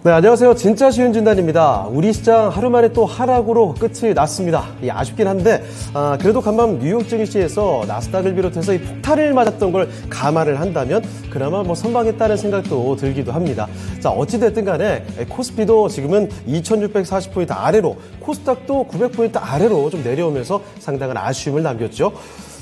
네, 안녕하세요. 진짜 쉬운 진단입니다. 우리 시장 하루 만에 또 하락으로 끝이 났습니다. 아쉽긴 한데 그래도 간밤 뉴욕 증시에서 나스닥을 비롯해서 이 폭탄을 맞았던 걸 감안을 한다면 그나마 선방했다는 생각도 들기도 합니다. 자, 어찌됐든 간에 코스피도 지금은 2640포인트 아래로, 코스닥도 900포인트 아래로 좀 내려오면서 상당한 아쉬움을 남겼죠.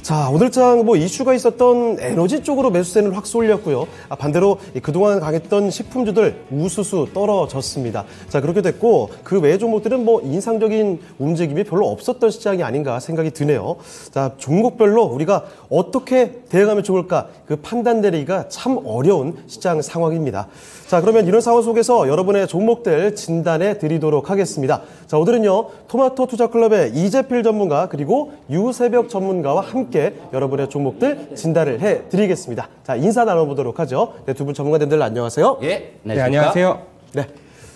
자, 오늘장 이슈가 있었던 에너지 쪽으로 매수세는 확 쏠렸고요. 반대로 그동안 강했던 식품주들 우수수 떨어졌습니다. 자, 그렇게 됐고 그 외의 종목들은 인상적인 움직임이 별로 없었던 시장이 아닌가 생각이 드네요. 자, 종목별로 우리가 어떻게 대응하면 좋을까 그 판단 내리기가 참 어려운 시장 상황입니다. 자, 그러면 이런 상황 속에서 여러분의 종목들 진단해 드리도록 하겠습니다. 자, 오늘은요, 토마토 투자클럽의 이재필 전문가 그리고 유세벽 전문가와 함께 여러분의 종목들 진단을 해 드리겠습니다. 자, 인사 나눠보도록 하죠. 네, 두 분 전문가님들 안녕하세요. 예, 네, 안녕하세요. 네.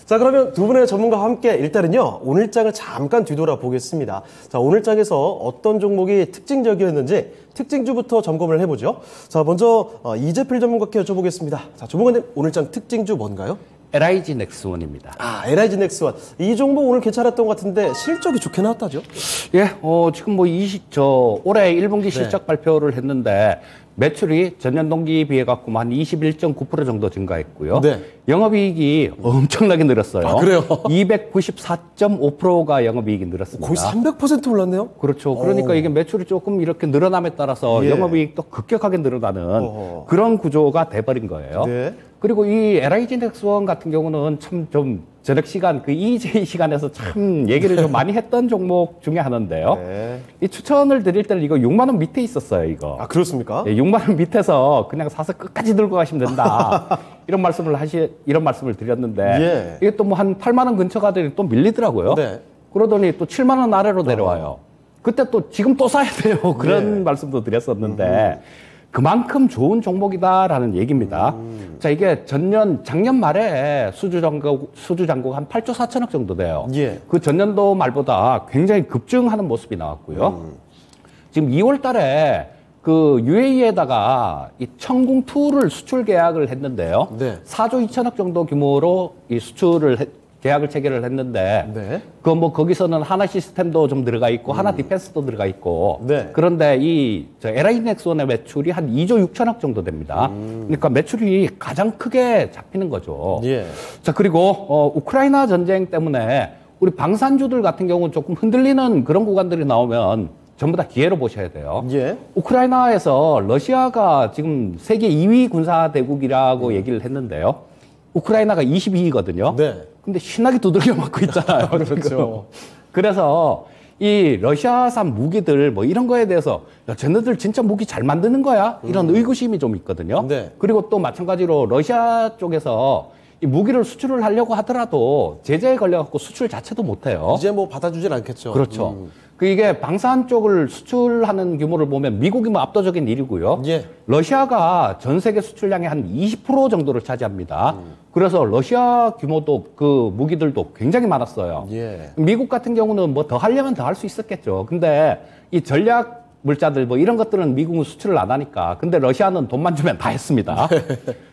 자, 그러면 두 분의 전문가와 함께 일단은요, 오늘장을 잠깐 뒤돌아 보겠습니다. 자, 오늘장에서 어떤 종목이 특징적이었는지 특징주부터 점검을 해보죠. 자, 먼저 이재필 전문가께 여쭤보겠습니다. 자, 전문가님, 오늘장 특징주 뭔가요? LIG 넥스원입니다. LIG 넥스원. 이 종목 오늘 괜찮았던 것 같은데 실적이 좋게 나왔다죠? 예, 지금 올해 1분기 실적 발표를 했는데 매출이 전년 동기 비해 갖고 한 21.9% 정도 증가했고요. 네. 영업이익이 엄청나게 늘었어요. 아, 그래요? 294.5%가 영업이익이 늘었습니다. 거의 300% 올랐네요? 그렇죠. 그러니까 이게 매출이 조금 이렇게 늘어남에 따라서 예. 영업이익도 급격하게 늘어나는 그런 구조가 돼버린 거예요. 네. 그리고 이 LIG 넥스원 같은 경우는 참 좀 저녁 시간, 그 EJ 시간에서 참 얘기를 좀 많이 했던 종목 중에 하나인데요. 네. 이 추천을 드릴 때는 이거 6만 원 밑에 있었어요, 이거. 아, 그렇습니까? 예, 6만 원 밑에서 그냥 사서 끝까지 들고 가시면 된다. 이런 말씀을 드렸는데 예. 이게 또 한 8만 원 근처가 되니 또 밀리더라고요. 네. 그러더니 또 7만 원 아래로 내려와요. 그때 또 지금 또 사야 돼요. 그런 예. 말씀도 드렸었는데 그만큼 좋은 종목이다라는 얘기입니다. 자, 이게 작년 말에 수주 잔고가 한 8조 4천억 정도 돼요. 예. 그 전년도 말보다 굉장히 급증하는 모습이 나왔고요. 지금 2월 달에 그 UAE에다가 이 천궁2를 수출 계약을 했는데요. 네. 4조 2천억 정도 규모로 이 계약을 체결을 했는데 네. 거기서는 하나 시스템도 좀 들어가 있고 하나 디펜스도 들어가 있고 네. 그런데 LIG 넥스원의 매출이 한 2조 6천억 정도 됩니다. 그러니까 매출이 가장 크게 잡히는 거죠. 예. 자, 그리고 우크라이나 전쟁 때문에 우리 방산주들 같은 경우는 조금 흔들리는 그런 구간들이 나오면 전부 다 기회로 보셔야 돼요. 예. 우크라이나에서 러시아가 지금 세계 2위 군사대국이라고 얘기를 했는데요. 우크라이나가 22위거든요. 네. 근데 신나게 두들겨 맞고 있잖아요. 그렇죠. 그래서 이 러시아산 무기들 이런 거에 대해서 야, 쟤네들 진짜 무기 잘 만드는 거야? 이런 의구심이 좀 있거든요. 네. 그리고 또 마찬가지로 러시아 쪽에서 이 무기를 수출을 하려고 하더라도 제재에 걸려갖고 수출 자체도 못해요. 이제 받아주진 않겠죠. 그렇죠. 이게 방산 쪽을 수출하는 규모를 보면 미국이 압도적인 1위고요. 예. 러시아가 전 세계 수출량의 한 20% 정도를 차지합니다. 그래서 러시아 규모도 그 무기들도 굉장히 많았어요. 예. 미국 같은 경우는 더 하려면 더 할 수 있었겠죠. 근데 이 전략 물자들 이런 것들은 미국은 수출을 안 하니까. 근데 러시아는 돈만 주면 다 했습니다.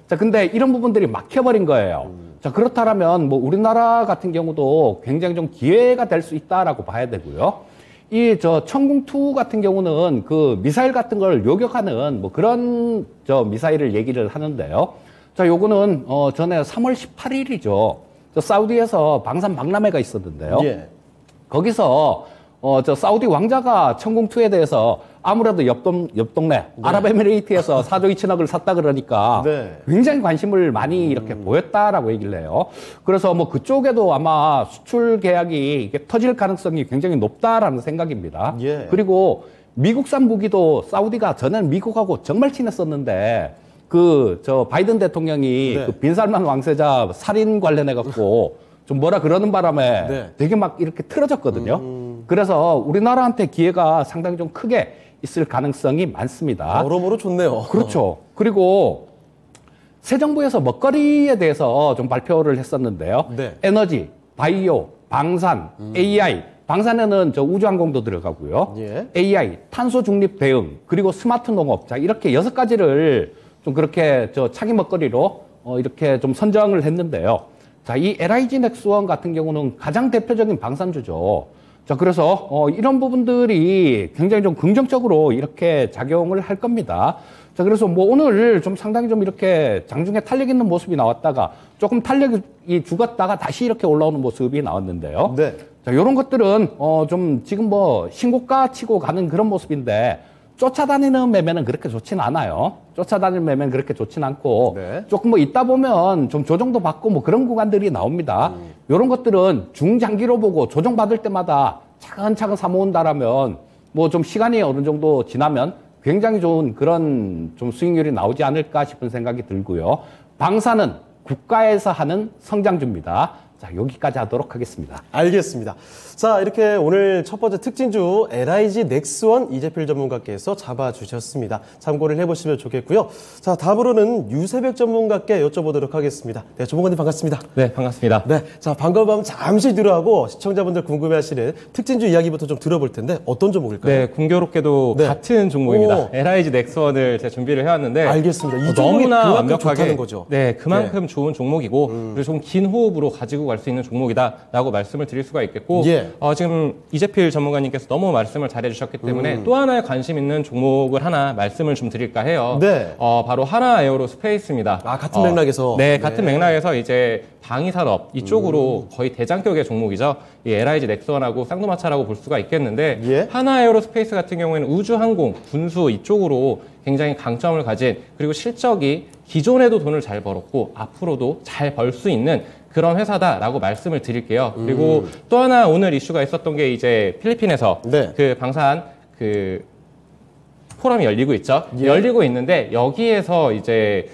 자, 근데 이런 부분들이 막혀버린 거예요. 자, 그렇다면 우리나라 같은 경우도 굉장히 좀 기회가 될 수 있다라고 봐야 되고요. 천궁2 같은 경우는 그 미사일 같은 걸 요격하는 그런 미사일을 얘기를 하는데요. 자, 요거는 전에 3월 18일이죠. 사우디에서 방산 박람회가 있었는데요. 예. 거기서 사우디 왕자가 천궁2에 대해서 아무래도 옆 동네 아랍에미레이트에서 4조 2천억을 샀다 그러니까 네. 굉장히 관심을 많이 이렇게 보였다라고 얘기를 해요. 그래서 그쪽에도 아마 수출 계약이 이게 터질 가능성이 굉장히 높다라는 생각입니다. 예. 그리고 미국산 무기도 사우디가 전에는 미국하고 정말 친했었는데 바이든 대통령이 네. 빈살만 왕세자 살인 관련해갖고 좀 그러는 바람에 네. 되게 이렇게 틀어졌거든요. 그래서 우리나라한테 기회가 상당히 좀 크게 있을 가능성이 많습니다. 여러모로 좋네요. 그렇죠. 그리고 새 정부에서 먹거리에 대해서 좀 발표를 했었는데요. 네. 에너지, 바이오, 방산, AI, 방산에는 우주항공도 들어가고요. 예. AI, 탄소 중립 대응, 그리고 스마트 농업. 자, 이렇게 6가지를 좀 그렇게 차기 먹거리로 이렇게 좀 선정을 했는데요. 자, 이 LIG 넥스원 같은 경우는 가장 대표적인 방산주죠. 자, 그래서 이런 부분들이 굉장히 좀 긍정적으로 이렇게 작용을 할 겁니다. 자, 그래서 뭐 오늘 좀 상당히 좀 이렇게 장중에 탄력 있는 모습이 나왔다가 조금 탄력이 죽었다가 다시 이렇게 올라오는 모습이 나왔는데요. 네. 자, 이런 것들은 좀 지금 뭐 신고가 치고 가는 그런 모습인데 쫓아다니는 매매는 그렇게 좋지는 않아요. 쫓아다니는 매매는 그렇게 좋지는 않고 네. 조금 뭐 있다 보면 좀 조정도 받고 뭐 그런 구간들이 나옵니다. 이런 것들은 중장기로 보고 조정받을 때마다 차근차근 사모은다라면 뭐 좀 시간이 어느 정도 지나면 굉장히 좋은 그런 좀 수익률이 나오지 않을까 싶은 생각이 들고요. 방사는 국가에서 하는 성장주입니다. 자, 여기까지 하도록 하겠습니다. 알겠습니다. 자, 이렇게 오늘 첫 번째 특징주 LIG 넥스원 이재필 전문가께서 잡아주셨습니다. 참고를 해보시면 좋겠고요. 자, 다음으로는 유세백 전문가께 여쭤보도록 하겠습니다. 네, 전문가님 반갑습니다. 네, 반갑습니다. 네, 자, 반가운 마음 잠시 뒤로하고 시청자분들 궁금해하시는 특징주 이야기부터 좀 들어볼 텐데 어떤 종목일까요? 네, 공교롭게도 네. 같은 종목입니다. 오. LIG 넥스원을 제가 준비를 해왔는데 알겠습니다. 이 종목이 너무나 그만큼 완벽하게 좋다는 거죠. 네, 그만큼 좋은 종목이고 그리고 좀 긴 호흡으로 가지고 갈 수 있는 종목이다라고 말씀을 드릴 수가 있겠고 예. 지금 이재필 전문가님께서 너무 말씀을 잘해주셨기 때문에 또 하나의 관심 있는 종목을 하나 말씀을 좀 드릴까 해요. 네. 바로 하나 에어로스페이스입니다. 아, 같은 맥락에서. 네, 같은 맥락에서 이제 방위산업 이쪽으로 거의 대장격의 종목이죠. 이 LIG 넥스원하고 쌍두마차라고 볼 수가 있겠는데 예. 하나 에어로스페이스 같은 경우에는 우주항공, 군수 이쪽으로 굉장히 강점을 가진 그리고 실적이 기존에도 돈을 잘 벌었고 앞으로도 잘 벌 수 있는 그런 회사다라고 말씀을 드릴게요. 그리고 또 하나 오늘 이슈가 있었던 게 이제 필리핀에서 네. 그 방산 그 포럼이 열리고 있죠. 예. 열리고 있는데 여기에서 이제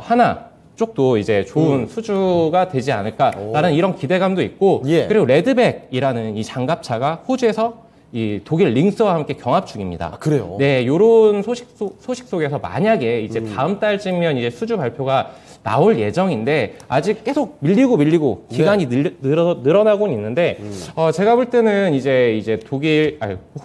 하나 쪽도 이제 좋은 수주가 되지 않을까라는 이런 기대감도 있고 예. 그리고 레드백이라는 이 장갑차가 호주에서 이 독일 링스와 함께 경합 중입니다. 아, 그래요? 네, 요런 소식 속에서 만약에 이제 다음 달쯤이면 이제 수주 발표가 나올 예정인데 아직 계속 밀리고 기간이 늘어나고는 있는데 제가 볼 때는 이제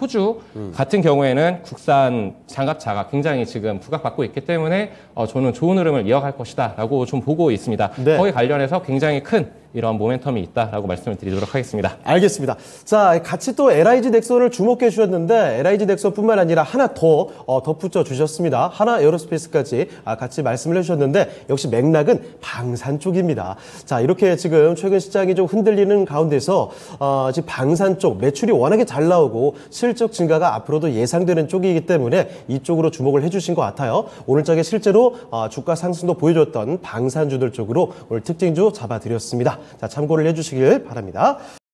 호주 같은 경우에는 국산 장갑차가 굉장히 지금 부각받고 있기 때문에 저는 좋은 흐름을 이어갈 것이다라고 좀 보고 있습니다. 네. 거기에 관련해서 굉장히 큰 이런 모멘텀이 있다라고 말씀을 드리도록 하겠습니다. 알겠습니다. 자, 같이 또 LIG 넥스원을 주목해 주셨는데 LIG 넥스원뿐만 아니라 하나 더 덧붙여 주셨습니다. 하나 에어로스페이스까지 같이 말씀을 해주셨는데 역시 맥락은 방산 쪽입니다. 자, 이렇게 지금 최근 시장이 좀 흔들리는 가운데서 지금 방산 쪽 매출이 워낙에 잘 나오고 실적 증가가 앞으로도 예상되는 쪽이기 때문에 이쪽으로 주목을 해주신 것 같아요. 오늘장에 실제로 주가 상승도 보여줬던 방산주들 쪽으로 오늘 특징주 잡아드렸습니다. 자, 참고를 해주시길 바랍니다.